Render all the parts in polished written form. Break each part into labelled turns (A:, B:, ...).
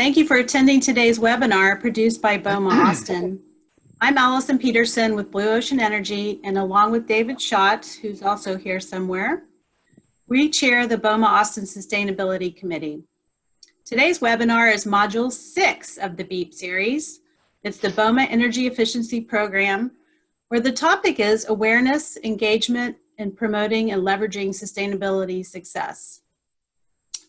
A: Thank you for attending today's webinar produced by BOMA Austin. I'm Allison Peterson with Blue Ocean Energy, and along with David Schott, who's also here somewhere, we chair the BOMA Austin Sustainability Committee. Today's webinar is Module 6 of the BEEP series. It's the BOMA Energy Efficiency Program, where the topic is awareness, engagement, and promoting and leveraging sustainability success.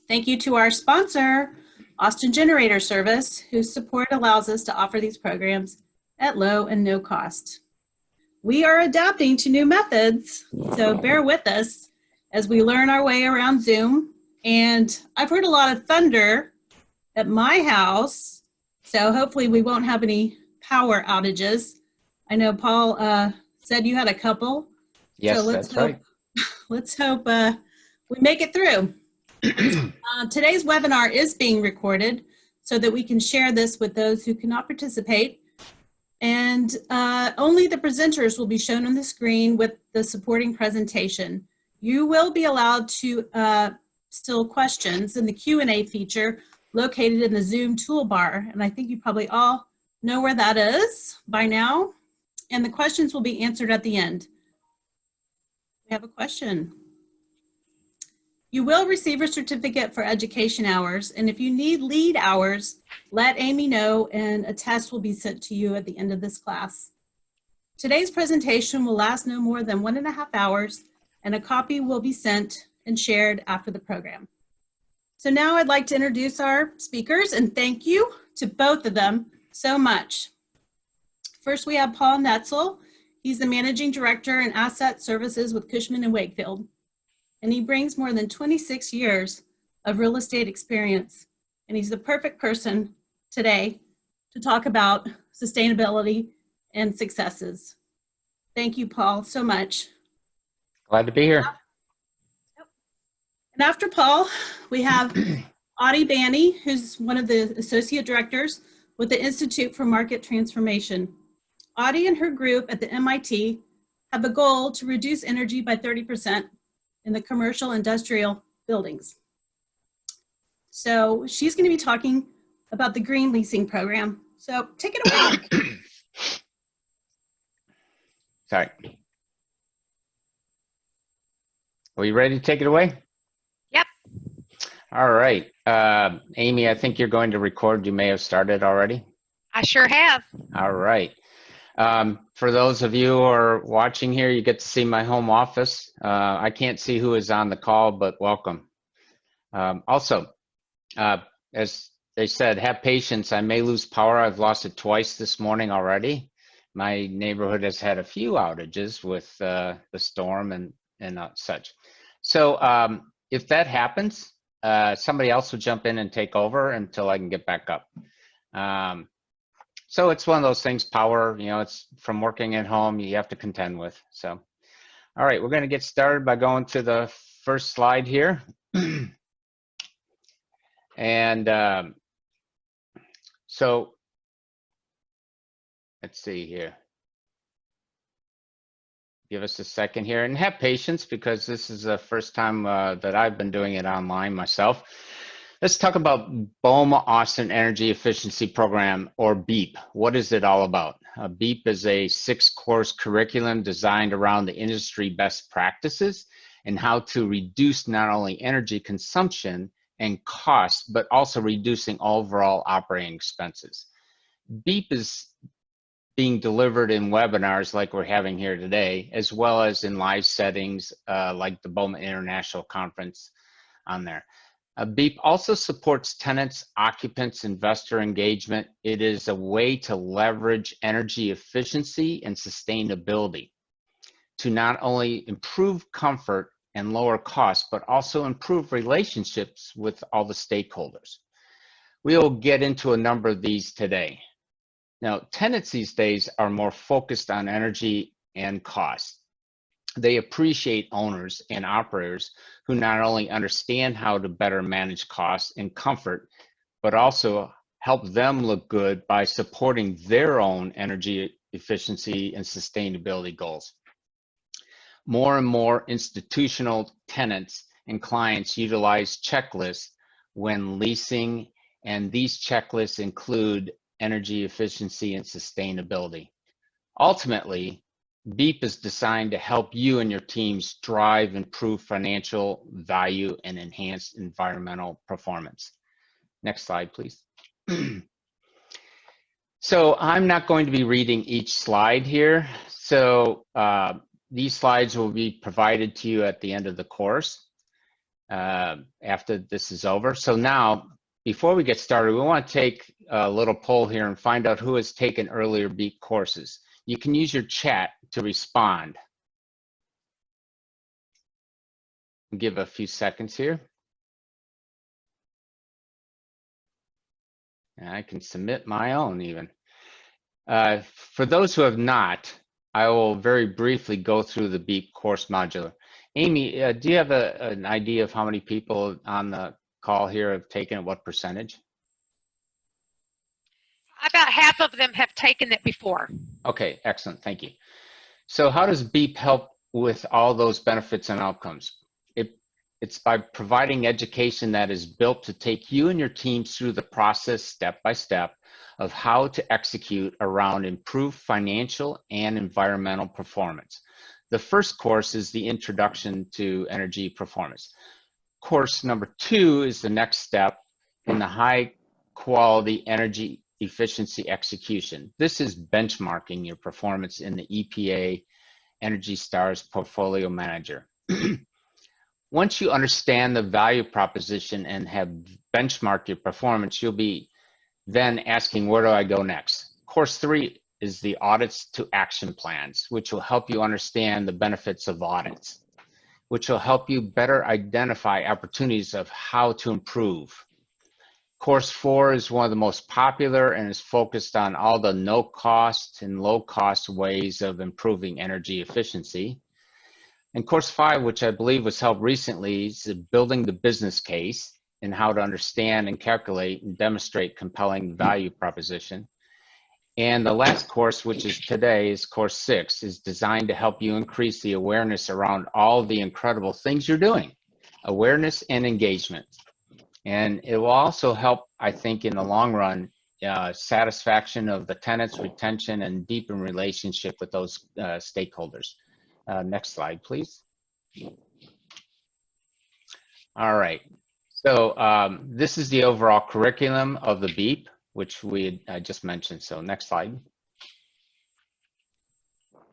A: Thank you to our sponsor, Austin Generator Service, whose support allows us to offer these programs at low and no cost. We are adapting to new methods, so bear with us as we learn our way around Zoom. And I've heard a lot of thunder at my house, so hopefully we won't have any power outages. I know Paul said you had a couple.
B: Yes,
A: so
B: that's right.
A: Let's hope we make it through. Today's webinar is being recorded so that we can share this with those who cannot participate. And only the presenters will be shown on the screen with the supporting presentation. You will be allowed to still questions in the Q&A feature located in the Zoom toolbar. And I think you probably all know where that is by now. And the questions will be answered at the end. We have a question. You will receive a certificate for education hours, and if you need lead hours, let Amy know and a test will be sent to you at the end of this class. Today's presentation will last no more than 1.5 hours, and a copy will be sent and shared after the program. So now I'd like to introduce our speakers and thank you to both of them so much. First, we have Paul Netzel. He's the Managing Director in Asset Services with Cushman & Wakefield. And he brings more than 26 years of real estate experience. And he's the perfect person today to talk about sustainability and successes. Thank you, Paul, so much.
B: Glad to be here.
A: And after Paul, we have Audie Banney, who's one of the associate directors with the Institute for Market Transformation. Audie and her group at the MIT have a goal to reduce energy by 30% in the commercial industrial buildings. So she's going to be talking about the green leasing program. So take it away.
B: Sorry. Are you ready to take it away?
C: Yep.
B: All right. Amy, I think you're going to record. You may have started already.
C: I sure have.
B: All right. For those of you who are watching here, you get to see my home office. I can't see who is on the call, but welcome. Also, as they said, have patience. I may lose power. I've lost it twice this morning already. My neighborhood has had a few outages with the storm and such. So if that happens, somebody else will jump in and take over until I can get back up. So it's one of those things, power, you know, it's from working at home, you have to contend with. So, all right, we're going to get started by going to the first slide here. And so let's see here. Give us a second here and have patience because this is the first time that I've been doing it online myself. Let's talk about BOMA Austin Energy Efficiency Program, or BEEP. What is it all about? BEEP is a 6-course curriculum designed around the industry best practices and how to reduce not only energy consumption and cost, but also reducing overall operating expenses. BEEP is being delivered in webinars like we're having here today, as well as in live settings like the BOMA International Conference on there. BEEP also supports tenants, occupants, investor engagement. It is a way to leverage energy efficiency and sustainability to not only improve comfort and lower costs, but also improve relationships with all the stakeholders. We'll get into a number of these today. Now, tenants these days are more focused on energy and cost. They appreciate owners and operators who not only understand how to better manage costs and comfort, but also help them look good by supporting their own energy efficiency and sustainability goals. More and more institutional tenants and clients utilize checklists when leasing And these checklists include energy efficiency and sustainability. Ultimately, BEEP is designed to help you and your teams drive improved financial value and enhanced environmental performance. Next slide, please. So I'm not going to be reading each slide here. So these slides will be provided to you at the end of the course after this is over. So now, before we get started, we want to take a little poll here and find out who has taken earlier BEEP courses. You can use your chat to respond. Give a few seconds here. And I can submit my own even. For those who have not, I will very briefly go through the BEEP course module. Amy, do you have an idea of how many people on the call here have taken it, what percentage?
C: About half of them have taken it before.
B: Okay, excellent, thank you. So how does BEEP help with all those benefits and outcomes? It's by providing education that is built to take you and your teams through the process step by step of how to execute around improved financial and environmental performance. The first course is the Introduction to Energy Performance. Course number 2 is the next step in the high quality energy efficiency execution. This is benchmarking your performance in the EPA Energy Stars Portfolio Manager. Once you understand the value proposition and have benchmarked your performance, you'll be then asking, where do I go next? Course 3 is the Audits to Action Plans, which will help you understand the benefits of audits, which will help you better identify opportunities of how to improve. Course 4 is one of the most popular and is focused on all the no-cost and low-cost ways of improving energy efficiency. And course 5, which I believe was held recently, is building the business case and how to understand and calculate and demonstrate compelling value proposition. And the last course, which is today, is course 6, is designed to help you increase the awareness around all the incredible things you're doing, awareness and engagement. And it will also help, I think, in the long run, satisfaction of the tenants, retention, and deepen relationship with those stakeholders. Next slide, please. All right, so this is the overall curriculum of the BEEP, which I just mentioned. So next slide.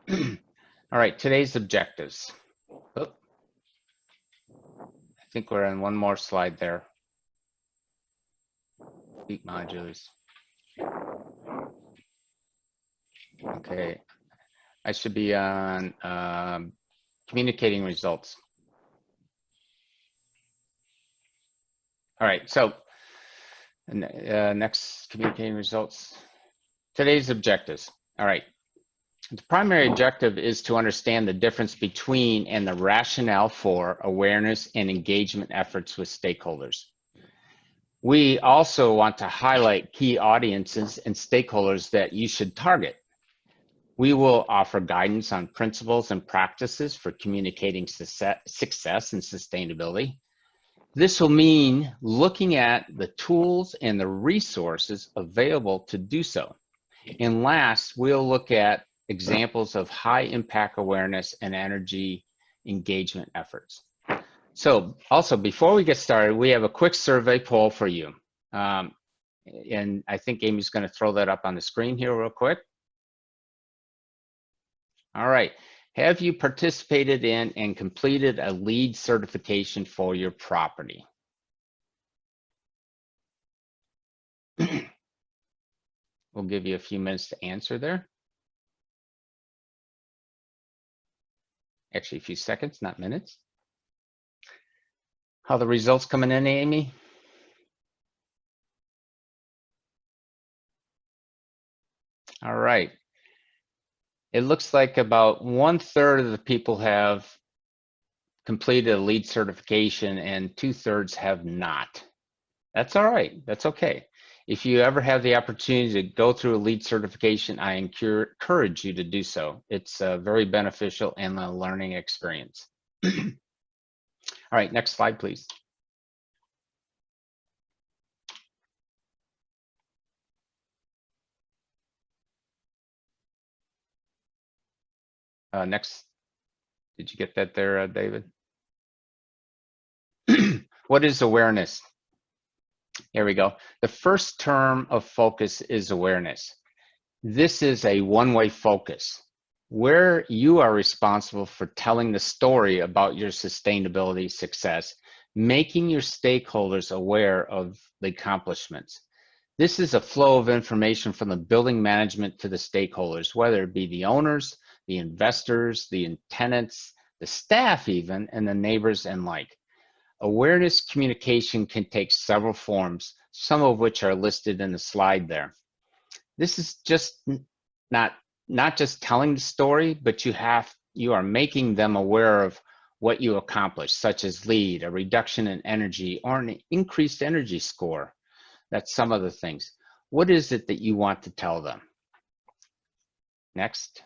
B: All right, today's objectives. Oh, I think we're on one more slide there. BEEP modules. Okay, I should be on communicating results. All right, so next, communicating results. Today's objectives. All right, the primary objective is to understand the difference between and the rationale for awareness and engagement efforts with stakeholders. We also want to highlight key audiences and stakeholders that you should target. We will offer guidance on principles and practices for communicating success and sustainability. This will mean looking at the tools and the resources available to do so. And last, we'll look at examples of high impact awareness and energy engagement efforts. So also, before we get started, we have a quick survey poll for you. And I think Amy's going to throw that up on the screen here real quick. All right. Have you participated in and completed a LEED certification for your property? We'll give you a few minutes to answer there. Actually, a few seconds, not minutes. How are the results coming in, Amy? All right. It looks like about 1/3 of the people have completed a LEED certification and 2/3 have not. That's all right, that's okay. If you ever have the opportunity to go through a LEED certification, I encourage you to do so. It's very beneficial and a learning experience. All right, next slide, please. Next, did you get that there, David? What is awareness? Here we go. The first term of focus is awareness. This is a one-way focus where you are responsible for telling the story about your sustainability success, making your stakeholders aware of the accomplishments. This is a flow of information from the building management to the stakeholders, whether it be the owners, the investors, the tenants, the staff even, and the neighbors and like. Awareness communication can take several forms, some of which are listed in the slide there. This is just not just telling the story, but you are making them aware of what you accomplished, such as LEED, a reduction in energy, or an increased energy score. That's some of the things. What is it that you want to tell them? Next.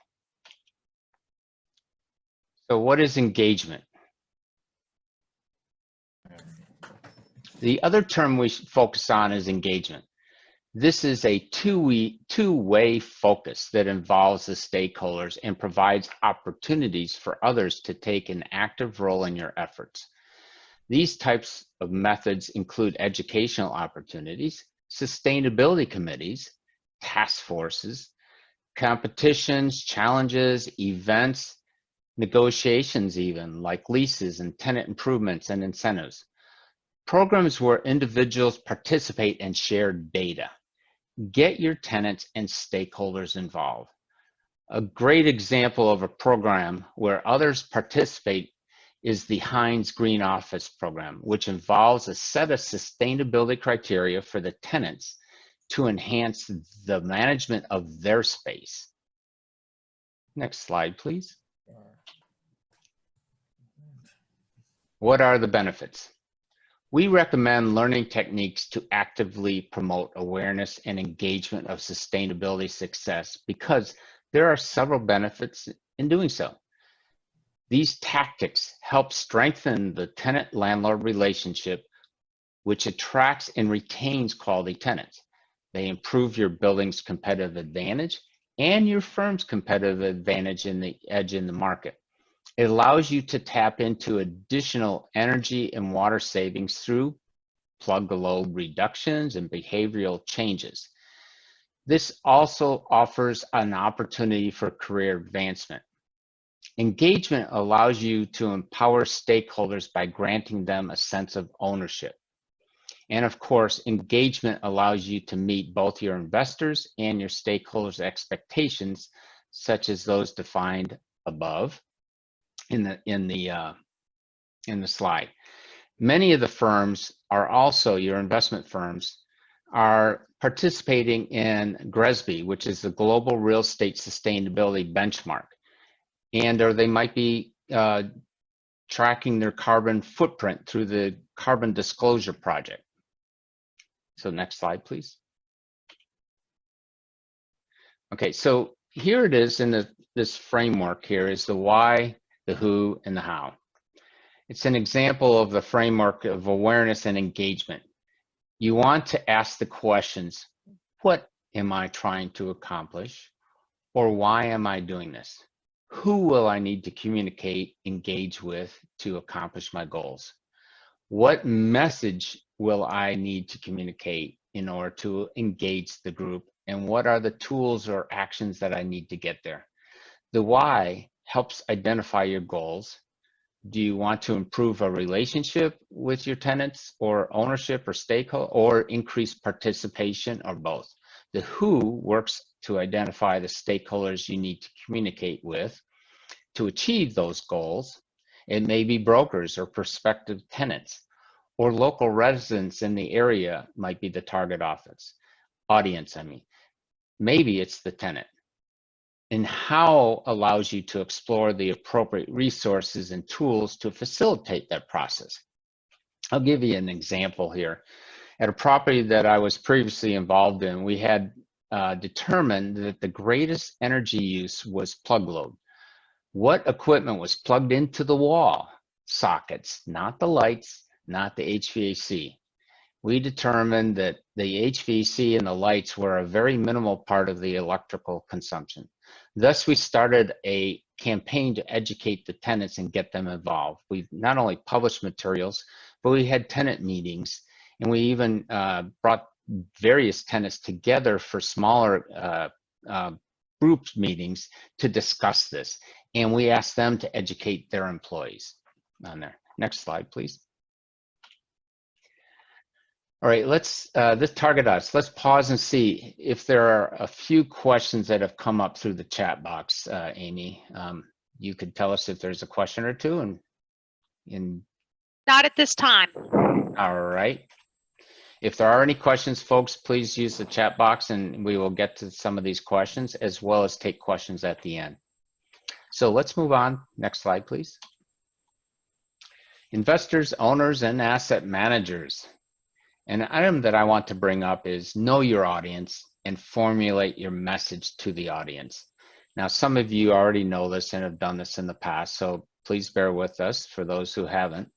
B: So what is engagement? The other term we should focus on is engagement. This is a two-way focus that involves the stakeholders and provides opportunities for others to take an active role in your efforts. These types of methods include educational opportunities, sustainability committees, task forces, competitions, challenges, events, negotiations even, like leases and tenant improvements and incentives. Programs where individuals participate and share data. Get your tenants and stakeholders involved. A great example of a program where others participate is the Heinz Green Office program, which involves a set of sustainability criteria for the tenants to enhance the management of their space. Next slide, please. What are the benefits? We recommend learning techniques to actively promote awareness and engagement of sustainability success because there are several benefits in doing so. These tactics help strengthen the tenant-landlord relationship, which attracts and retains quality tenants. They improve your building's competitive advantage and your firm's competitive advantage in the edge in the market. It allows you to tap into additional energy and water savings through plug-the-load reductions and behavioral changes. This also offers an opportunity for career advancement. Engagement allows you to empower stakeholders by granting them a sense of ownership. And of course, engagement allows you to meet both your investors and your stakeholders' expectations, such as those defined above in the slide. Many of the firms are also, your investment firms, are participating in GRESB, which is the Global Real Estate Sustainability Benchmark. Or they might be tracking their carbon footprint through the Carbon Disclosure Project. So next slide, please. Okay, so here it is in this framework here is the why, the who, and the how. It's an example of the framework of awareness and engagement. You want to ask the questions, what am I trying to accomplish? Or why am I doing this? Who will I need to communicate, engage with to accomplish my goals? What message will I need to communicate in order to engage the group? And what are the tools or actions that I need to get there? The why helps identify your goals. Do you want to improve a relationship with your tenants or ownership or stakeholder, or increase participation, or both? The who works to identify the stakeholders you need to communicate with to achieve those goals. It may be brokers or prospective tenants, or local residents in the area might be the target audience. Maybe it's the tenant. And how allows you to explore the appropriate resources and tools to facilitate that process. I'll give you an example here. At a property that I was previously involved in, we had determined that the greatest energy use was plug load. What equipment was plugged into the wall sockets, not the lights, not the HVAC. We determined that the HVAC and the lights were a very minimal part of the electrical consumption. Thus, we started a campaign to educate the tenants and get them involved. We've not only published materials, but we had tenant meetings, and we even brought various tenants together for smaller group meetings to discuss this. And we asked them to educate their employees on there. Next slide, please. All right, let's target us. Let's pause and see if there are a few questions that have come up through the chat box, Amy. You could tell us if there's a question or two.
C: Not at this time.
B: All right. If there are any questions, folks, please use the chat box and we will get to some of these questions as well as take questions at the end. So let's move on. Next slide, please. Investors, owners, and asset managers. An item that I want to bring up is know your audience and formulate your message to the audience. Now, some of you already know this and have done this in the past, so please bear with us for those who haven't.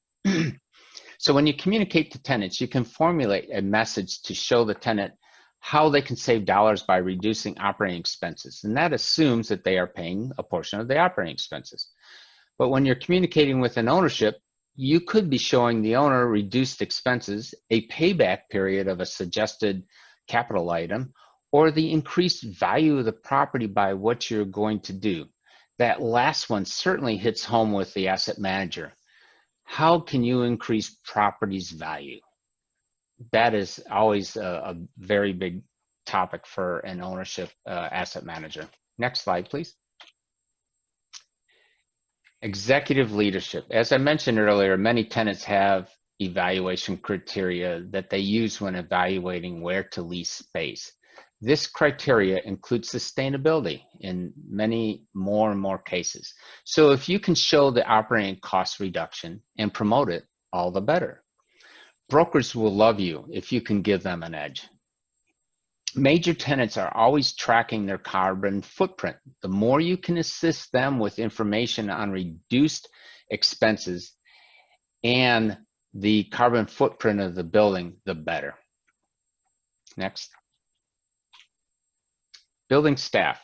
B: So when you communicate to tenants, you can formulate a message to show the tenant how they can save dollars by reducing operating expenses. And that assumes that they are paying a portion of the operating expenses. But when you're communicating with an ownership, you could be showing the owner reduced expenses, a payback period of a suggested capital item, or the increased value of the property by what you're going to do. That last one certainly hits home with the asset manager. How can you increase property's value? That is always a very big topic for an ownership asset manager. Next slide, please. Executive leadership. As I mentioned earlier, many tenants have evaluation criteria that they use when evaluating where to lease space. This criteria includes sustainability in many more and more cases. So if you can show the operating cost reduction and promote it, all the better. Brokers will love you if you can give them an edge. Major tenants are always tracking their carbon footprint. The more you can assist them with information on reduced expenses and the carbon footprint of the building, the better. Next. Building staff.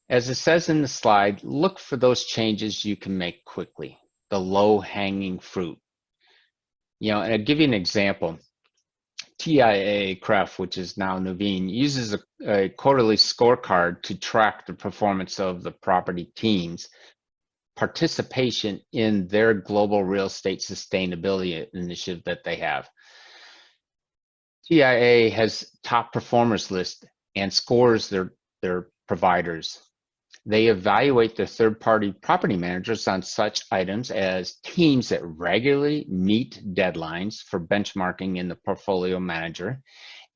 B: As it says in the slide, look for those changes you can make quickly, the low-hanging fruit. You know, and I'll give you an example. TIAA-CREF, which is now Nuveen, uses a quarterly scorecard to track the performance of the property team's participation in their global real estate sustainability initiative that they have. TIAA has top performers list and scores their providers. They evaluate their third-party property managers on such items as teams that regularly meet deadlines for benchmarking in the portfolio manager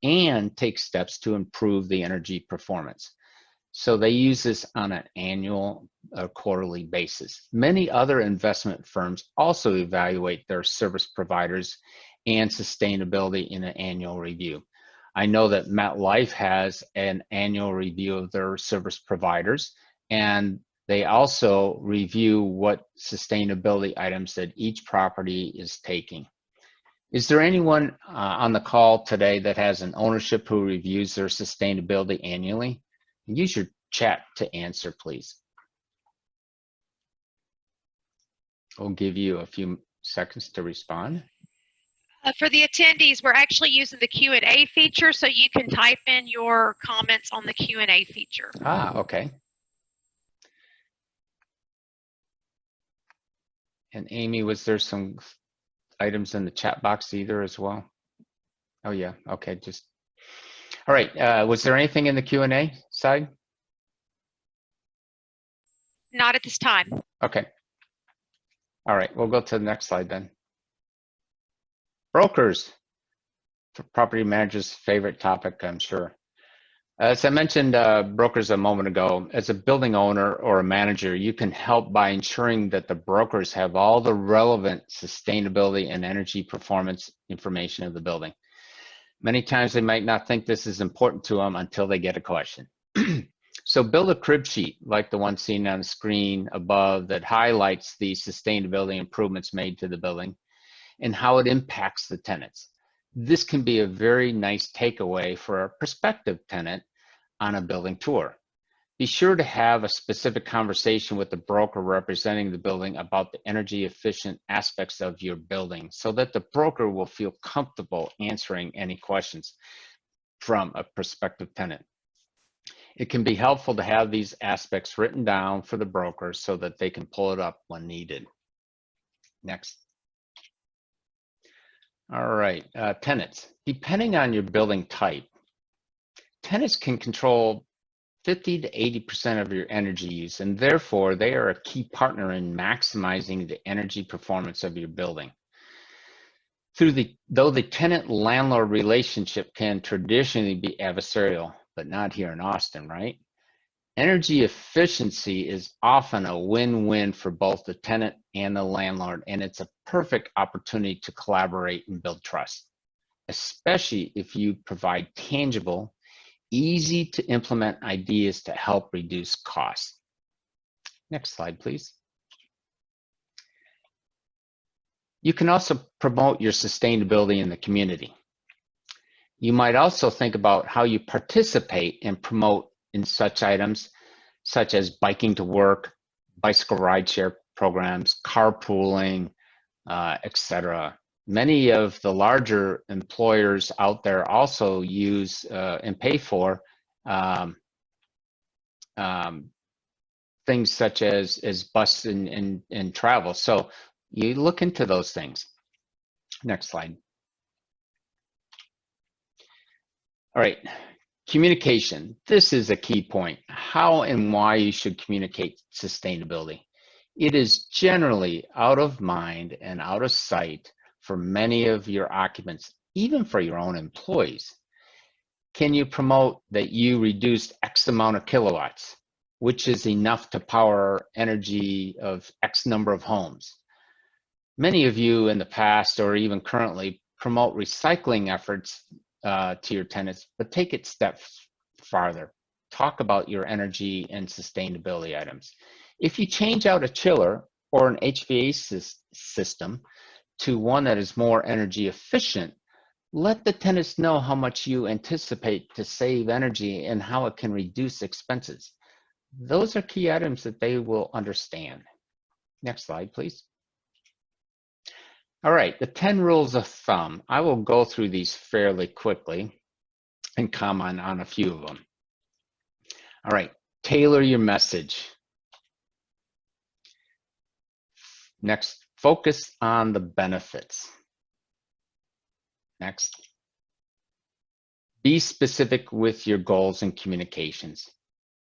B: and take steps to improve the energy performance. So they use this on an annual or quarterly basis. Many other investment firms also evaluate their service providers and sustainability in an annual review. I know that MetLife has an annual review of their service providers, and they also review what sustainability items that each property is taking. Is there anyone on the call today that has an ownership who reviews their sustainability annually? Use your chat to answer, please. We'll give you a few seconds to respond.
C: For the attendees, we're actually using the Q&A feature, so you can type in your comments on the Q&A feature.
B: Ah, okay. And Amy, was there some items in the chat box either as well? Oh yeah, okay, just, all right. Was there anything in the Q&A side?
C: Not at this time.
B: Okay. All right, we'll go to the next slide then. Brokers, property managers' favorite topic, I'm sure. As I mentioned brokers a moment ago, as a building owner or a manager, you can help by ensuring that the brokers have all the relevant sustainability and energy performance information of the building. Many times they might not think this is important to them until they get a question. So build a crib sheet like the one seen on the screen above that highlights the sustainability improvements made to the building and how it impacts the tenants. This can be a very nice takeaway for a prospective tenant on a building tour. Be sure to have a specific conversation with the broker representing the building about the energy efficient aspects of your building so that the broker will feel comfortable answering any questions from a prospective tenant. It can be helpful to have these aspects written down for the broker so that they can pull it up when needed. Next. All right, tenants. Depending on your building type, tenants can control 50 to 80% of your energy use, and therefore they are a key partner in maximizing the energy performance of your building. Though the tenant-landlord relationship can traditionally be adversarial, but not here in Austin, right? Energy efficiency is often a win-win for both the tenant and the landlord, and it's a perfect opportunity to collaborate and build trust, especially if you provide tangible, easy to implement ideas to help reduce costs. Next slide, please. You can also promote your sustainability in the community. You might also think about how you participate and promote in such items such as biking to work, bicycle rideshare programs, carpooling, etc. Many of the larger employers out there also use and pay for things such as bus and travel. So you look into those things. Next slide. All right, communication. This is a key point. How and why you should communicate sustainability. It is generally out of mind and out of sight for many of your occupants, even for your own employees. Can you promote that you reduced X amount of kilowatts, which is enough to power energy of X number of homes? Many of you in the past or even currently promote recycling efforts to your tenants, but take it steps farther. Talk about your energy and sustainability items. If you change out a chiller or an HVAC system to one that is more energy efficient, let the tenants know how much you anticipate to save energy and how it can reduce expenses. Those are key items that they will understand. Next slide, please. All right, the 10 rules of thumb. I will go through these fairly quickly and comment on a few of them. All right, tailor your message. Next, focus on the benefits. Next, be specific with your goals and communications.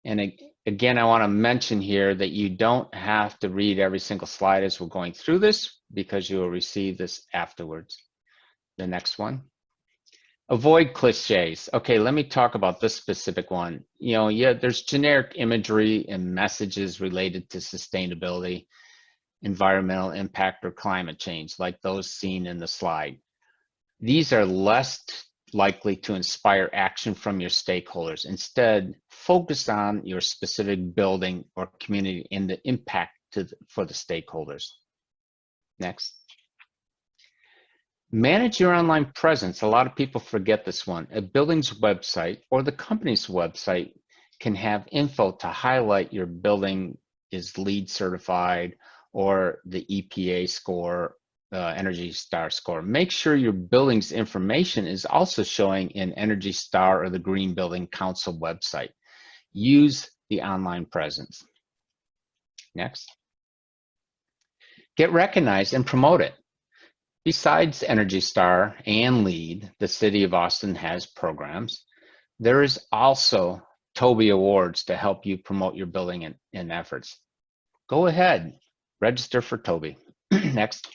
B: And again, I want to mention here that you don't have to read every single slide as we're going through this because you will receive this afterwards. The next one. Avoid cliches. Okay, let me talk about this specific one. You know, yeah, there's generic imagery and messages related to sustainability, environmental impact, or climate change, like those seen in the slide. These are less likely to inspire action from your stakeholders. Instead, focus on your specific building or community and the impact for the stakeholders. Next. Manage your online presence. A lot of people forget this one. A building's website or the company's website can have info to highlight your building is LEED certified or the EPA score, Energy Star score. Make sure your building's information is also showing in Energy Star or the Green Building Council website. Use the online presence. Next. Get recognized and promote it. Besides Energy Star and LEED, the City of Austin has programs. There is also Toby Awards to help you promote your building and efforts. Go ahead, register for Toby. Next.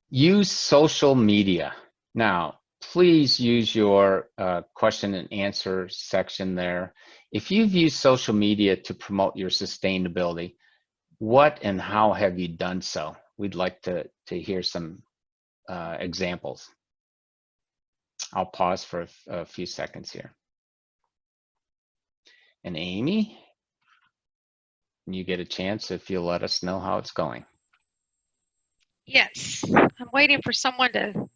B: Use social media. Now, please use your question and answer section there. If you've used social media to promote your sustainability, what and how have you done so? We'd like to hear some examples. I'll pause for a few seconds here. And Amy, you get a chance if you'll let us know how it's going.
C: Yes, I'm waiting for someone to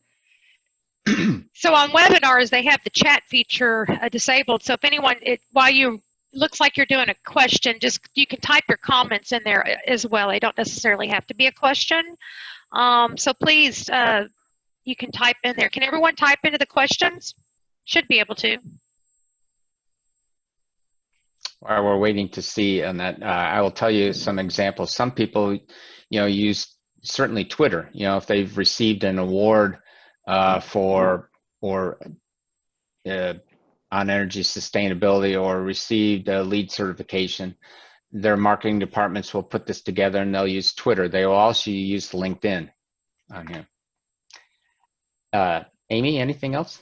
C: So on webinars, they have the chat feature disabled. So if anyone, while you looks like you're doing a question, just you can type your comments in there as well. They don't necessarily have to be a question. So please, you can type in there. Can everyone type into the questions? Should be able to.
B: While we're waiting to see on that, I will tell you some examples. Some people, use certainly Twitter. If they've received an award on energy sustainability or received a LEED certification, their marketing departments will put this together and they'll use Twitter. They will also use LinkedIn on here. Amy, anything else?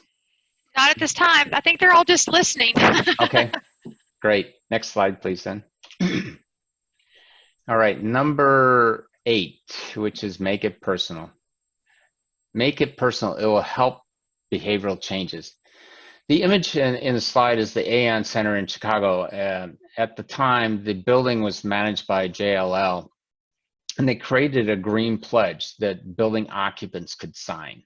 C: Not at this time. I think they're all just listening.
B: Okay, great. Next slide, please, then. All right, number 8, which is make it personal. Make it personal. It will help behavioral changes. The image in the slide is the Aon Center in Chicago. At the time, the building was managed by JLL, and they created a green pledge that building occupants could sign.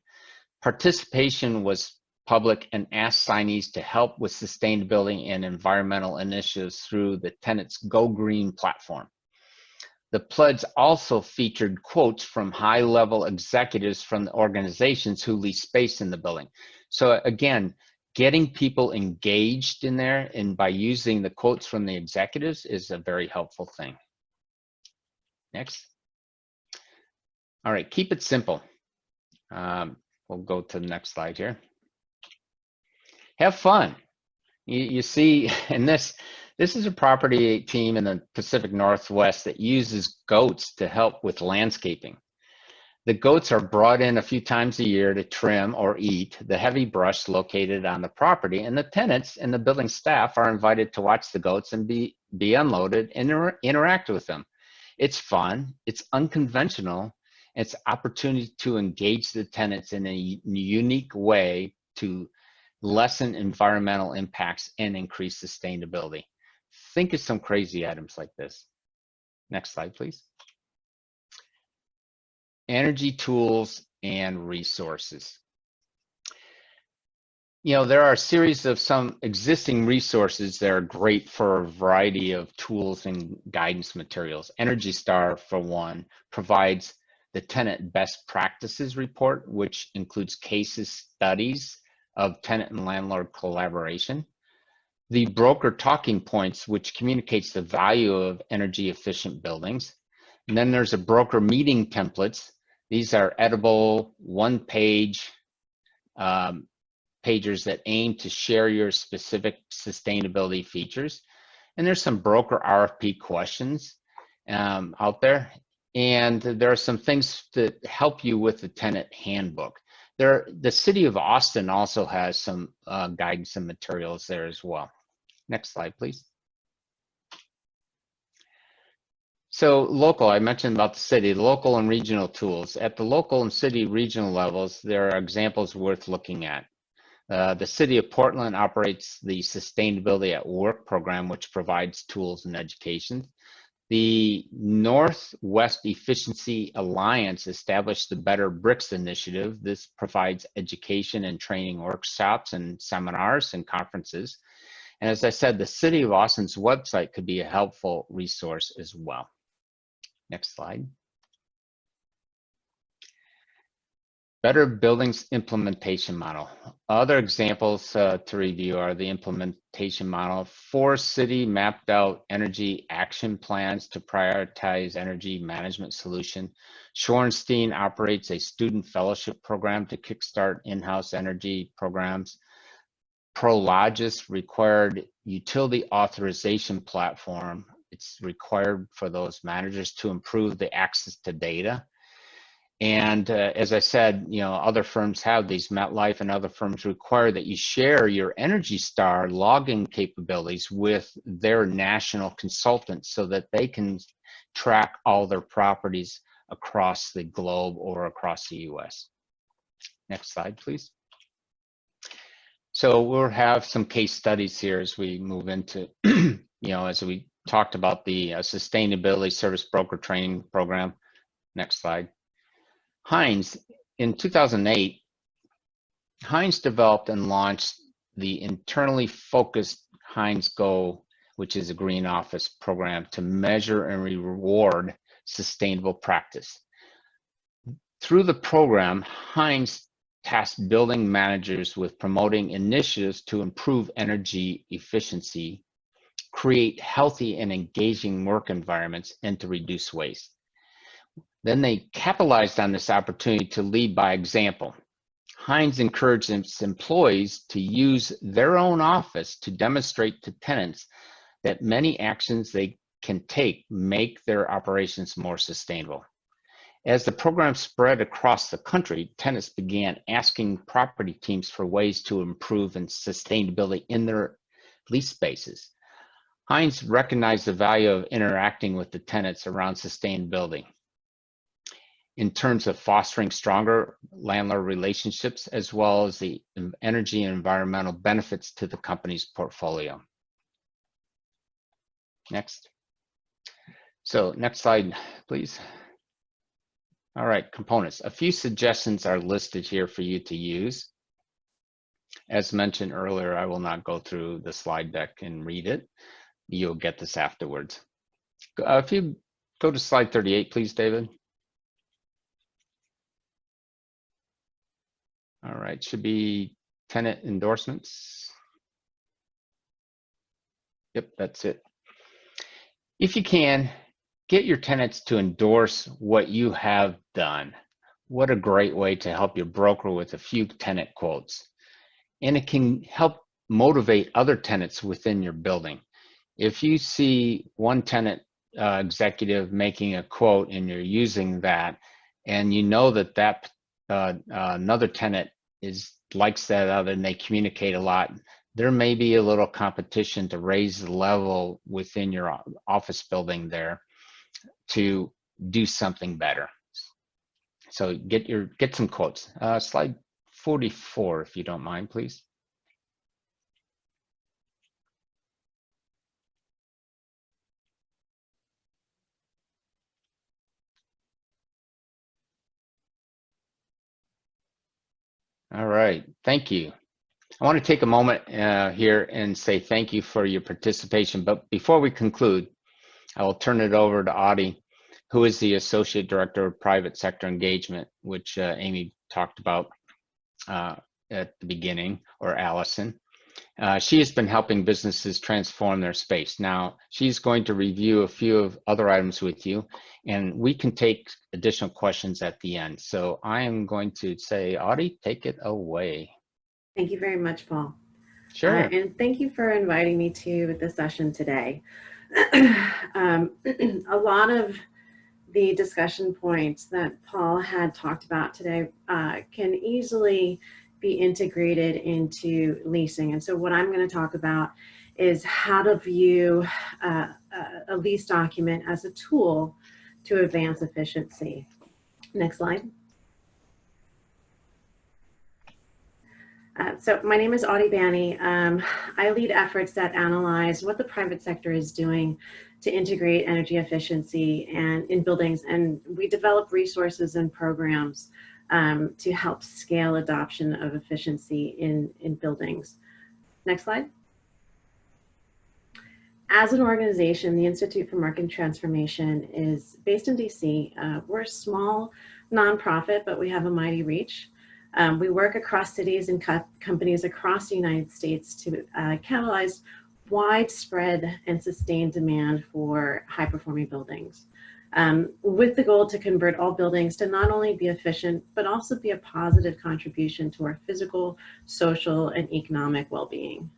B: Participation was public and asked signees to help with sustainability and environmental initiatives through the tenant's Go Green platform. The pledge also featured quotes from high-level executives from the organizations who lease space in the building. So again, getting people engaged in there and by using the quotes from the executives is a very helpful thing. Next. All right, keep it simple. We'll go to the next slide here. Have fun. You see, and this is a property team in the Pacific Northwest that uses goats to help with landscaping. The goats are brought in a few times a year to trim or eat the heavy brush located on the property, and the tenants and the building staff are invited to watch the goats and be unloaded and interact with them. It's fun, it's unconventional, it's opportunity to engage the tenants in a unique way to lessen environmental impacts and increase sustainability. Think of some crazy items like this. Next slide, please. Energy tools and resources. There are a series of some existing resources that are great for a variety of tools and guidance materials. Energy Star, for one, provides the tenant best practices report, which includes cases studies of tenant and landlord collaboration. The broker talking points, which communicates the value of energy efficient buildings. And then there's a broker meeting templates. These are editable, one-page pagers that aim to share your specific sustainability features. And there's some broker RFP questions out there. And there are some things that help you with the tenant handbook. The City of Austin also has some guidance and materials there as well. Next slide, please. So local, I mentioned about the city, local and regional tools. At the local and city regional levels, there are examples worth looking at. The City of Portland operates the Sustainability at Work program, which provides tools and education. The Northwest Efficiency Alliance established the Better Bricks initiative. This provides education and training workshops and seminars and conferences. And as I said, the City of Austin's website could be a helpful resource as well. Next slide. Better Buildings Implementation Model. Other examples to review are the implementation model. Forest City mapped out energy action plans to prioritize energy management solution. Shorenstein operates a student fellowship program to kickstart in-house energy programs. Prologis required utility authorization platform. It's required for those managers to improve the access to data. And as I said, other firms have these. MetLife and other firms require that you share your Energy Star logging capabilities with their national consultants so that they can track all their properties across the globe or across the US. Next slide, please. So we'll have some case studies here as we move into, as we talked about the Sustainability Service Broker Training Program. Next slide. Hines, in 2008, Heinz developed and launched the internally focused Heinz Go, which is a green office program to measure and reward sustainable practice. Through the program, Heinz tasked building managers with promoting initiatives to improve energy efficiency, create healthy and engaging work environments, and to reduce waste. Then they capitalized on this opportunity to lead by example. Heinz encouraged its employees to use their own office to demonstrate to tenants that many actions they can take make their operations more sustainable. As the program spread across the country, tenants began asking property teams for ways to improve in sustainability in their lease spaces. Heinz recognized the value of interacting with the tenants around sustainability in terms of fostering stronger landlord relationships, as well as the energy and environmental benefits to the company's portfolio. Next. So next slide, please. All right, components. A few suggestions are listed here for you to use. As mentioned earlier, I will not go through the slide deck and read it. You'll get this afterwards. If you go to slide 38, please, David. All right, should be tenant endorsements. Yep, that's it. If you can, get your tenants to endorse what you have done. What a great way to help your broker with a few tenant quotes. And it can help motivate other tenants within your building. If you see one tenant executive making a quote and you're using that, and you know that another tenant likes that other and they communicate a lot, there may be a little competition to raise the level within your office building there to do something better. So get some quotes. Slide 44, if you don't mind, please. All right, thank you. I want to take a moment here and say thank you for your participation. But before we conclude, I will turn it over to Audie, who is the Associate Director of Private Sector Engagement, which Amy talked about at the beginning, or Allison. She has been helping businesses transform their space. Now, she's going to review a few of other items with you, and we can take additional questions at the end. So I am going to say, Audie, take it away.
D: Thank you very much, Paul.
B: Sure.
D: And thank you for inviting me to the session today. A lot of the discussion points that Paul had talked about today can easily be integrated into leasing. And so what I'm going to talk about is how to view a lease document as a tool to advance efficiency. Next slide. So my name is Audie Banny. I lead efforts that analyze what the private sector is doing to integrate energy efficiency and in buildings, and we develop resources and programs to help scale adoption of efficiency in buildings. Next slide. As an organization, the Institute for Market Transformation is based in DC. We're a small nonprofit, but we have a mighty reach. We work across cities and companies across the United States to catalyze widespread and sustained demand for high-performing buildings, with the goal to convert all buildings to not only be efficient, but also be a positive contribution to our physical, social, and economic well-being.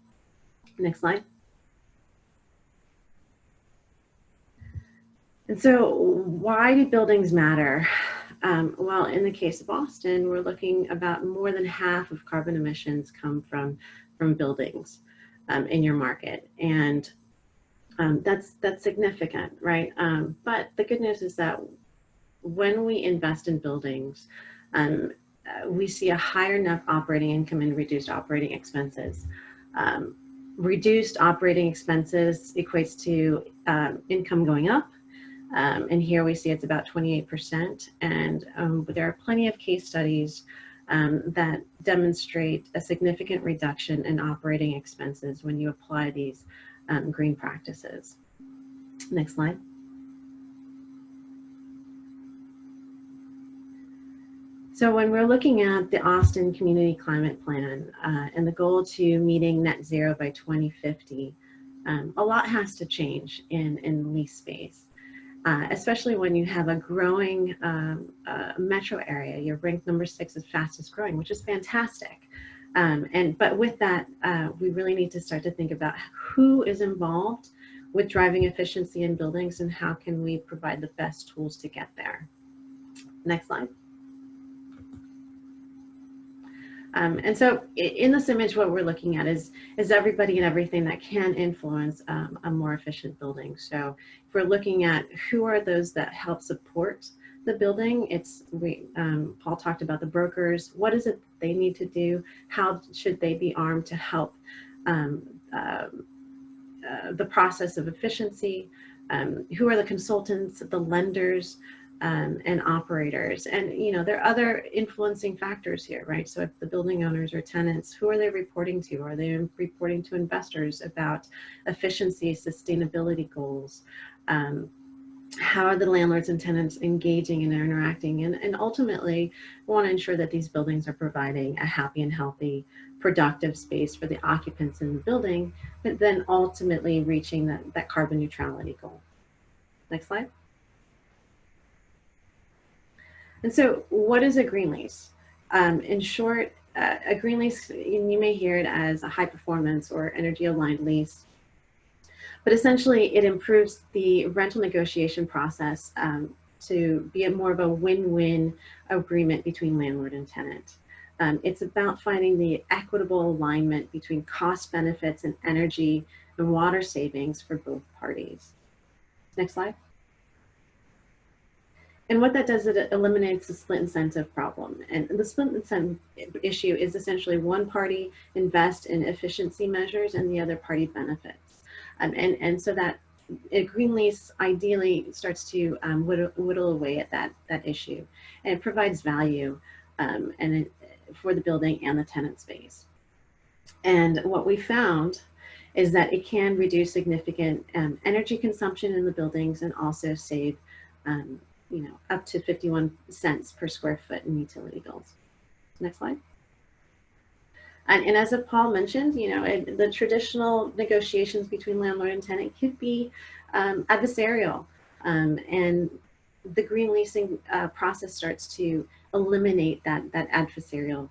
D: Next slide. And so why do buildings matter? Well, in the case of Austin, we're looking about more than half of carbon emissions come from buildings in your market. And that's significant, right? But the good news is that when we invest in buildings, we see a higher net operating income and reduced operating expenses. Reduced operating expenses equates to income going up. And here we see it's about 28%. And there are plenty of case studies that demonstrate a significant reduction in operating expenses when you apply these green practices. Next slide. So when we're looking at the Austin Community Climate Plan and the goal to meeting net zero by 2050, a lot has to change in lease space, especially when you have a growing metro area. You're ranked number 6 as fastest growing, which is fantastic. But with that, we really need to start to think about who is involved with driving efficiency in buildings and how can we provide the best tools to get there. Next slide. And so in this image, what we're looking at is everybody and everything that can influence a more efficient building. So if we're looking at who are those that help support the building, Paul talked about the brokers. What is it they need to do? How should they be armed to help the process of efficiency? Who are the consultants, the lenders, and operators? And there are other influencing factors here, right? So if the building owners or tenants, who are they reporting to? Are they reporting to investors about efficiency, sustainability goals? How are the landlords and tenants engaging and interacting? And ultimately, we want to ensure that these buildings are providing a happy and healthy, productive space for the occupants in the building, but then ultimately reaching that carbon neutrality goal. Next slide. And so what is a green lease? In short, a green lease, you may hear it as a high performance or energy aligned lease, but essentially it improves the rental negotiation process to be more of a win-win agreement between landlord and tenant. It's about finding the equitable alignment between cost benefits and energy and water savings for both parties. Next slide. And what that does, it eliminates the split incentive problem. And the split incentive issue is essentially one party invest in efficiency measures and the other party benefits. And so that a green lease ideally starts to whittle away at that issue. And it provides value for the building and the tenant space. And what we found is that it can reduce significant energy consumption in the buildings and also save up to 51 cents per square foot in utility bills. Next slide. And as Paul mentioned, the traditional negotiations between landlord and tenant could be adversarial, and the green leasing process starts to eliminate that adversarial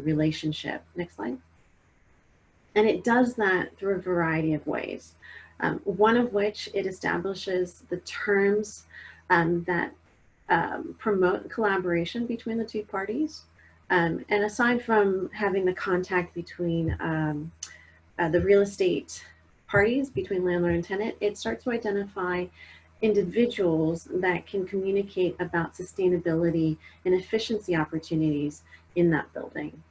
D: relationship. Next slide. And it does that through a variety of ways. One of which it establishes the terms that promote collaboration between the two parties. And aside from having the contact between the real estate parties, between landlord and tenant, it starts to identify individuals that can communicate about sustainability and efficiency opportunities in that building.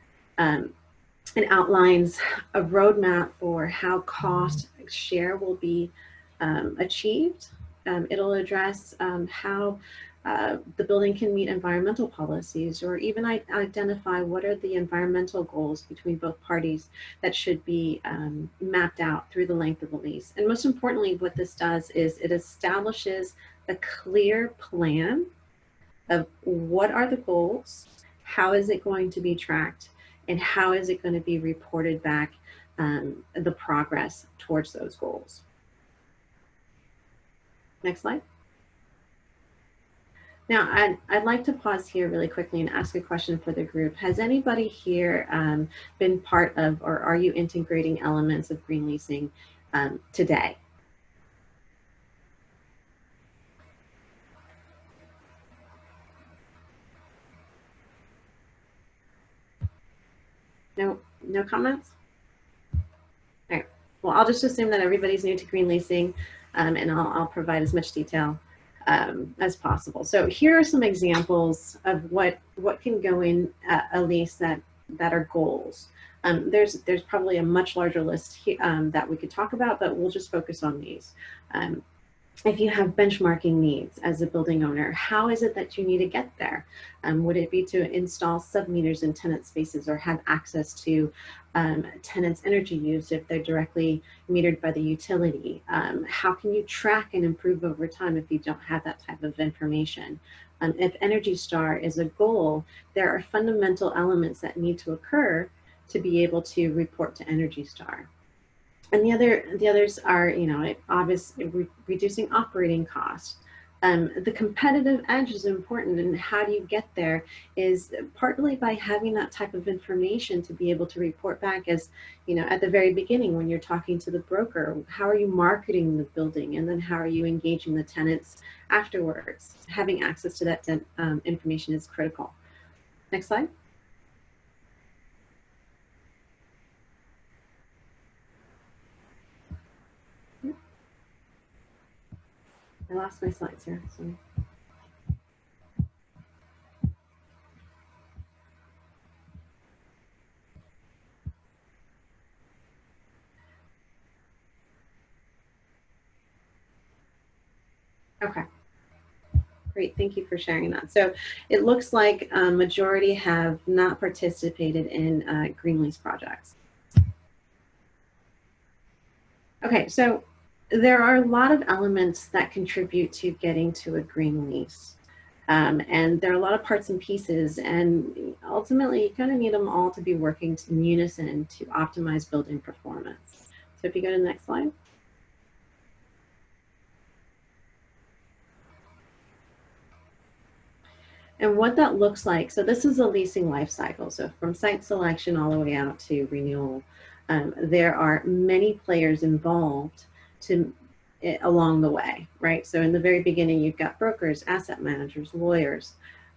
D: It outlines a roadmap for how cost share will be achieved. It'll address how the building can meet environmental policies, or even identify what are the environmental goals between both parties that should be mapped out through the length of the lease. And most importantly, what this does is it establishes a clear plan of what are the goals, how is it going to be tracked, and how is it going to be reported back, the progress towards those goals. Next slide. Now, I'd like to pause here really quickly and ask a question for the group. Has anybody here been part of, or are you integrating elements of green leasing today? No comments? All right. Well, I'll just assume that everybody's new to green leasing, and I'll provide as much detail as possible. So here are some examples of what can go in a lease that are goals. There's probably a much larger list here, that we could talk about, but we'll just focus on these. If you have benchmarking needs as a building owner, how is it that you need to get there? Would it be to install sub-meters in tenant spaces or have access to tenants' energy use if they're directly metered by the utility? How can you track and improve over time if you don't have that type of information? If Energy Star is a goal, there are fundamental elements that need to occur to be able to report to Energy Star. And the others are, you know, obviously reducing operating costs. The competitive edge is important, and how do you get there is partly by having that type of information to be able to report back, as you know, at the very beginning when you're talking to the broker, how are you marketing the building, and then how are you engaging the tenants afterwards. Having access to that information is critical. Next slide. I lost my slides here. So. Okay. Great, thank you for sharing that. So it looks like a majority have not participated in green lease projects. Okay, so there are a lot of elements that contribute to getting to a green lease. And there are a lot of parts and pieces, and ultimately you kind of need them all to be working in unison to optimize building performance. So if you go to the next slide. And what that looks like, so this is a leasing life cycle. So from site selection all the way out to renewal, there are many players involved along the way, right? So in the very beginning, you've got brokers, asset managers, lawyers.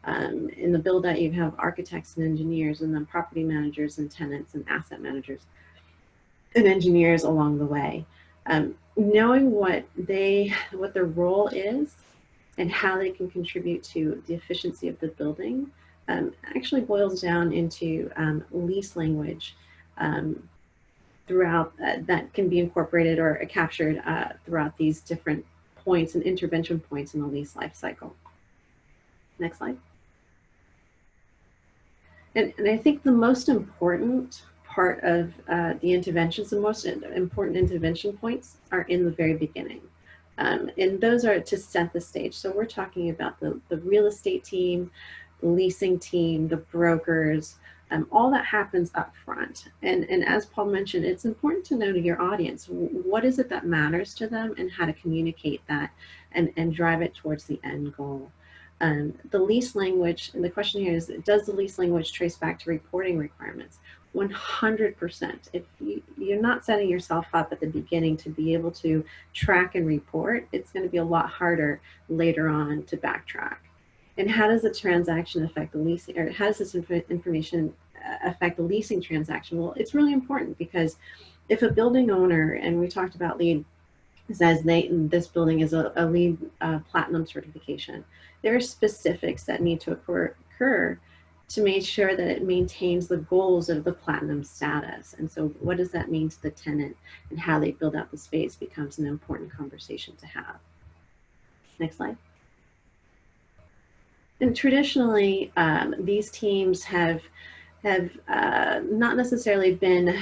D: In the build out, you have architects and engineers, and then property managers and tenants and asset managers and engineers along the way. Knowing what their role is and how they can contribute to the efficiency of the building actually boils down into lease language throughout that can be incorporated or captured throughout these different points and intervention points in the lease life cycle. Next slide. And I think the most important part of the interventions, the most important intervention points are in the very beginning. And those are to set the stage. So we're talking about the real estate team, the leasing team, the brokers, all that happens up front. And as Paul mentioned, it's important to know to your audience, what is it that matters to them and how to communicate that and drive it towards the end goal. The lease language, and the question here is, does the lease language trace back to reporting requirements? 100%. If you're not setting yourself up at the beginning to be able to track and report, it's going to be a lot harder later on to backtrack. And how does the transaction affect the leasing, or how does this information affect the leasing transaction? Well, it's really important, because if a building owner, and we talked about LEED, says this building is a LEED platinum certification, there are specifics that need to occur to make sure that it maintains the goals of the platinum status. And so what does that mean to the tenant, and how they build out the space becomes an important conversation to have. Next slide. And traditionally, these teams have not necessarily been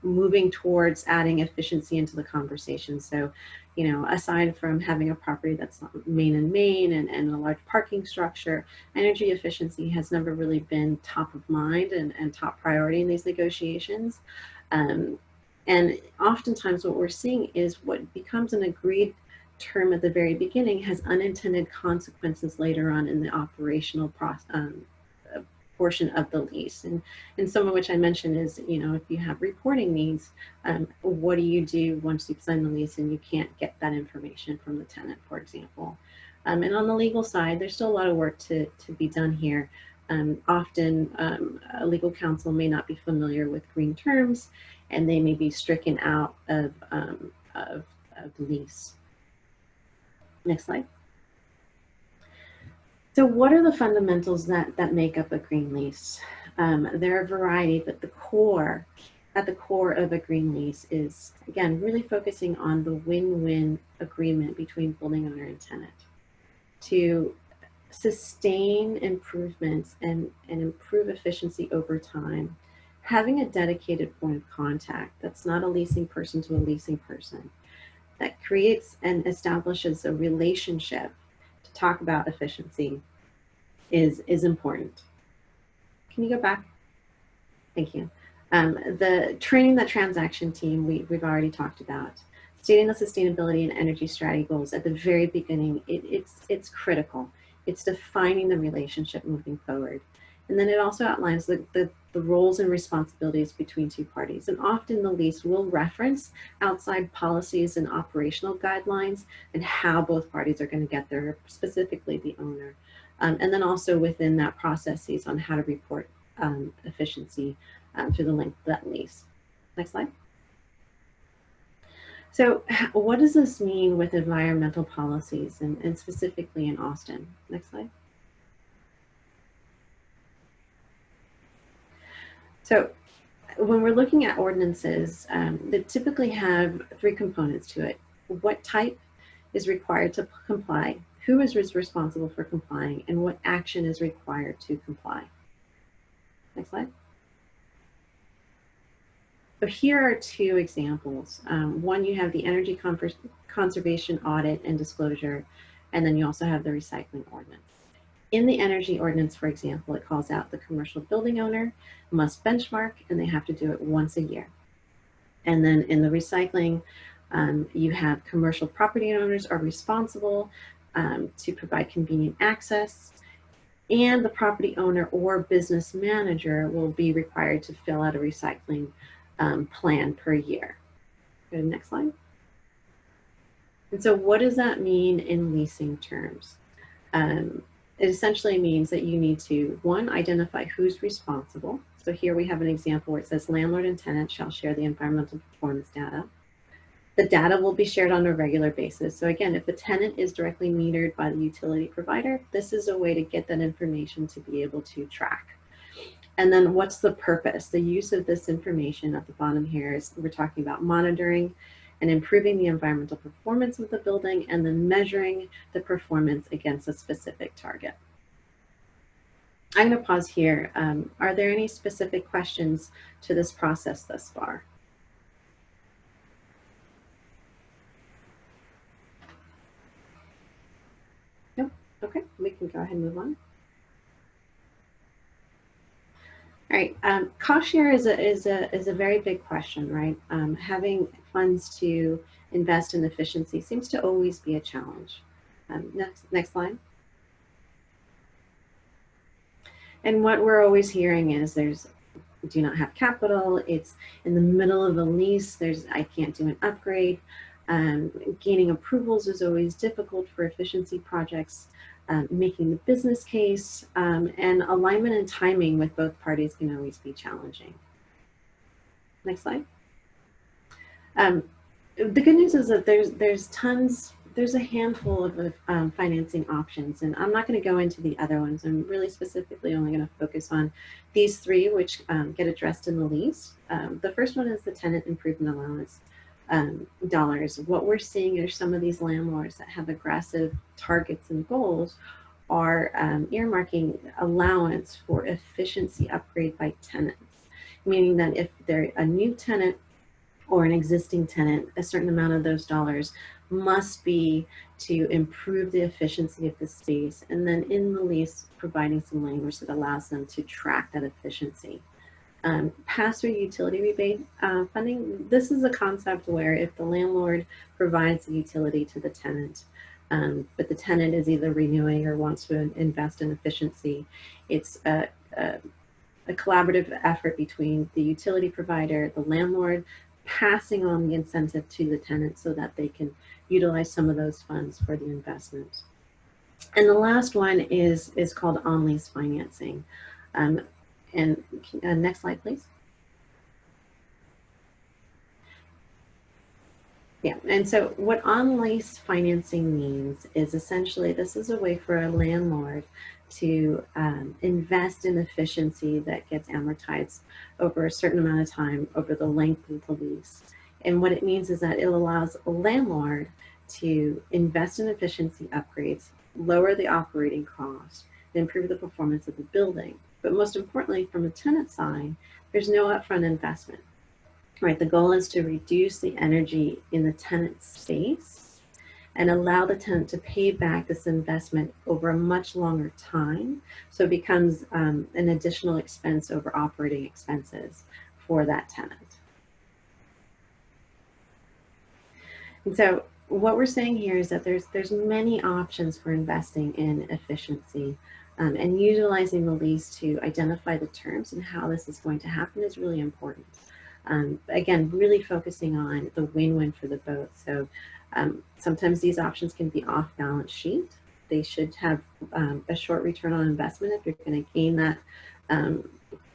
D: moving towards adding efficiency into the conversation. So, you know, aside from having a property that's not main and a large parking structure, energy efficiency has never really been top of mind and top priority in these negotiations. And oftentimes what we're seeing is what becomes an agreed term at the very beginning has unintended consequences later on in the operational portion of the lease. And some of which I mentioned is, you know, if you have reporting needs, what do you do once you've signed the lease and you can't get that information from the tenant, for example? And on the legal side, there's still a lot of work to be done here. Often a legal counsel may not be familiar with green terms, and they may be stricken out of the lease. Next slide. So what are the fundamentals that make up a green lease? There are a variety, but the core at the core of a green lease is, again, really focusing on the win-win agreement between building owner and tenant to sustain improvements and improve efficiency over time. Having a dedicated point of contact that's not a leasing person to a leasing person, that creates and establishes a relationship to talk about efficiency is important. Can you go back? Thank you. The training the transaction team, we've already talked about. Stating the sustainability and energy strategy goals at the very beginning, it's critical. It's defining the relationship moving forward. And then it also outlines the roles and responsibilities between two parties. And often the lease will reference outside policies and operational guidelines and how both parties are going to get there, specifically the owner. And then also within that processes on how to report efficiency through the length of that lease. Next slide. So what does this mean with environmental policies and specifically in Austin? Next slide. So when we're looking at ordinances, they typically have three components to it. What type is required to comply, who is responsible for complying, and what action is required to comply. Next slide. So here are two examples. One, you have the energy conservation audit and disclosure, and then you also have the recycling ordinance. In the energy ordinance, for example, it calls out the commercial building owner must benchmark, and they have to do it once a year. And then in the recycling, you have commercial property owners are responsible to provide convenient access, and the property owner or business manager will be required to fill out a recycling plan per year. Go to the next slide. And so what does that mean in leasing terms? It essentially means that you need to, one, identify who's responsible. So here we have an example where it says landlord and tenant shall share the environmental performance data. The data will be shared on a regular basis. So again, if the tenant is directly metered by the utility provider, this is a way to get that information to be able to track. And then what's the purpose? The use of this information at the bottom here is we're talking about monitoring and improving the environmental performance of the building and then measuring the performance against a specific target. I'm going to pause here. Are there any specific questions to this process thus far? Nope. Okay, we can go ahead and move on. All right, cost share is a very big question, right? Having funds to invest in efficiency seems to always be a challenge. Next slide. And what we're always hearing is do not have capital. It's in the middle of the lease. I can't do an upgrade. Gaining approvals is always difficult for efficiency projects. Making the business case and alignment and timing with both parties can always be challenging. Next slide. The good news is that there's a handful of financing options, and I'm not going to go into the other ones. I'm really specifically only going to focus on these three, which get addressed in the lease. The first one is the tenant improvement allowance. Dollars. What we're seeing are some of these landlords that have aggressive targets and goals are earmarking allowance for efficiency upgrade by tenants, meaning that if they're a new tenant or an existing tenant, a certain amount of those dollars must be to improve the efficiency of the space, and then in the lease providing some language that allows them to track that efficiency. Pass-through utility rebate funding. This is a concept where if the landlord provides the utility to the tenant, but the tenant is either renewing or wants to invest in efficiency, it's a collaborative effort between the utility provider, the landlord, passing on the incentive to the tenant so that they can utilize some of those funds for the investment. And the last one is called on-lease financing. And next slide, please. Yeah, and so what on-lease financing means is essentially this is a way for a landlord to invest in efficiency that gets amortized over a certain amount of time over the length of the lease. And what it means is that it allows a landlord to invest in efficiency upgrades, lower the operating cost, and improve the performance of the building. But most importantly, from the tenant side, there's no upfront investment, right? The goal is to reduce the energy in the tenant space and allow the tenant to pay back this investment over a much longer time. So it becomes an additional expense over operating expenses for that tenant. And so what we're saying here is that there's many options for investing in efficiency, and utilizing the lease to identify the terms and how this is going to happen is really important. Again, really focusing on the win-win for the both. So sometimes these options can be off balance sheet. They should have a short return on investment if you're going to gain that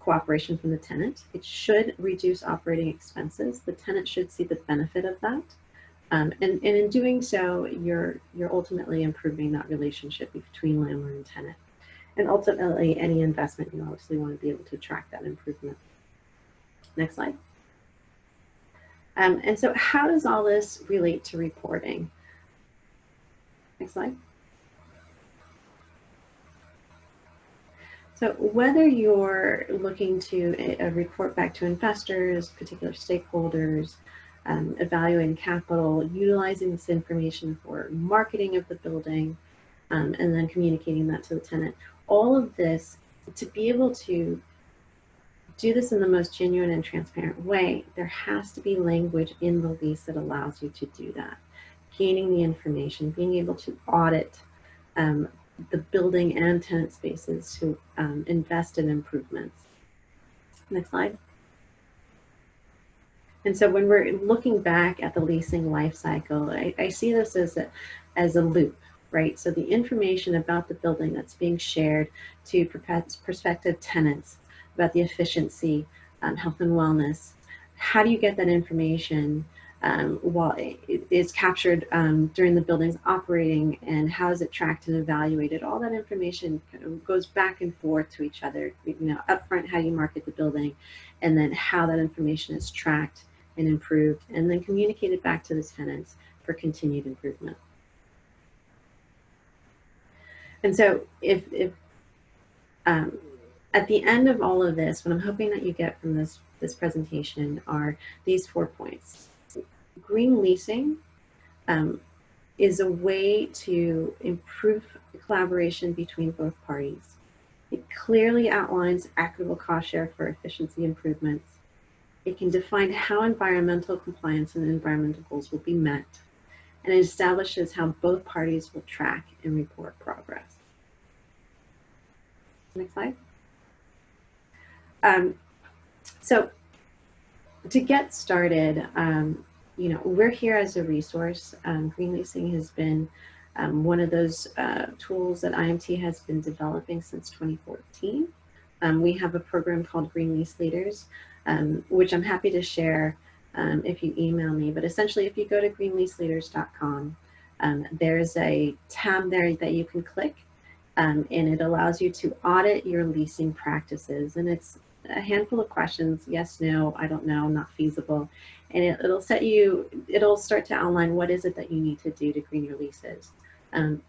D: cooperation from the tenant. It should reduce operating expenses. The tenant should see the benefit of that. And in doing so, you're ultimately improving that relationship between landlord and tenant. And ultimately, any investment, you obviously want to be able to track that improvement. Next slide. And so how does all this relate to reporting? Next slide. So whether you're looking to report back to investors, particular stakeholders, evaluating capital, utilizing this information for marketing of the building, and then communicating that to the tenant. All of this, to be able to do this in the most genuine and transparent way, there has to be language in the lease that allows you to do that. Gaining the information, being able to audit the building and tenant spaces to invest in improvements. Next slide. And so when we're looking back at the leasing life cycle, I see this as a loop, right? So the information about the building that's being shared to prospective tenants about the efficiency, health and wellness. How do you get that information while it is captured during the building's operating, and how is it tracked and evaluated? All that information kind of goes back and forth to each other. You know, upfront, how you market the building, and then how that information is tracked and improved, and then communicated back to the tenants for continued improvement. And so if at the end of all of this, what I'm hoping that you get from this presentation are these 4 points. Green leasing is a way to improve collaboration between both parties. It clearly outlines equitable cost share for efficiency improvements. It can define how environmental compliance and environmental goals will be met, and it establishes how both parties will track and report progress. Next slide. So to get started, you know, we're here as a resource. Green leasing has been one of those tools that IMT has been developing since 2014. We have a program called Green Lease Leaders, which I'm happy to share if you email me. But essentially, if you go to greenleaseleaders.com, there's a tab there that you can click, and it allows you to audit your leasing practices. And it's a handful of questions: yes, no, I don't know, not feasible. And it'll start to outline what is it that you need to do to green your leases.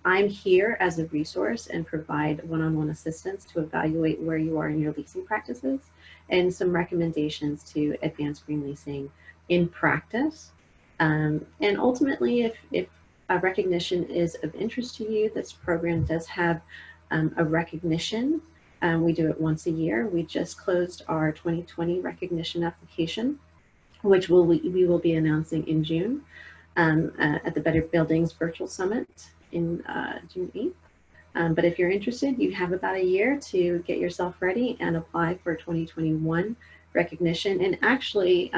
D: I'm here as a resource and provide one-on-one assistance to evaluate where you are in your leasing practices and some recommendations to advance green leasing in practice. And ultimately, if a recognition is of interest to you, this program does have a recognition. We do it once a year. We just closed our 2020 recognition application, which we will be announcing in June at the Better Buildings Virtual Summit in June 8th. But if you're interested, you have about a year to get yourself ready and apply for 2021 recognition. And actually,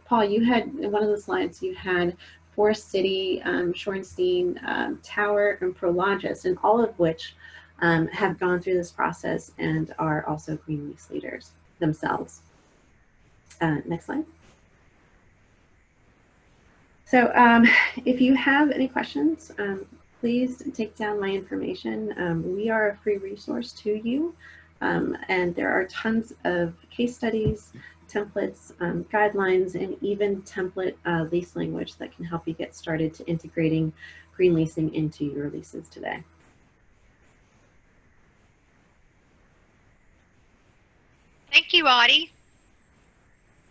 D: Paul, you had, in one of the slides, you had Forest City, Shorenstein, Tower, and Prologis, and all of which have gone through this process and are also green lease leaders themselves. Next slide. So if you have any questions, please take down my information. We are a free resource to you, and there are tons of case studies, templates, guidelines, and even template lease language that can help you get started to integrating green leasing into your leases today.
C: Thank you, Audie.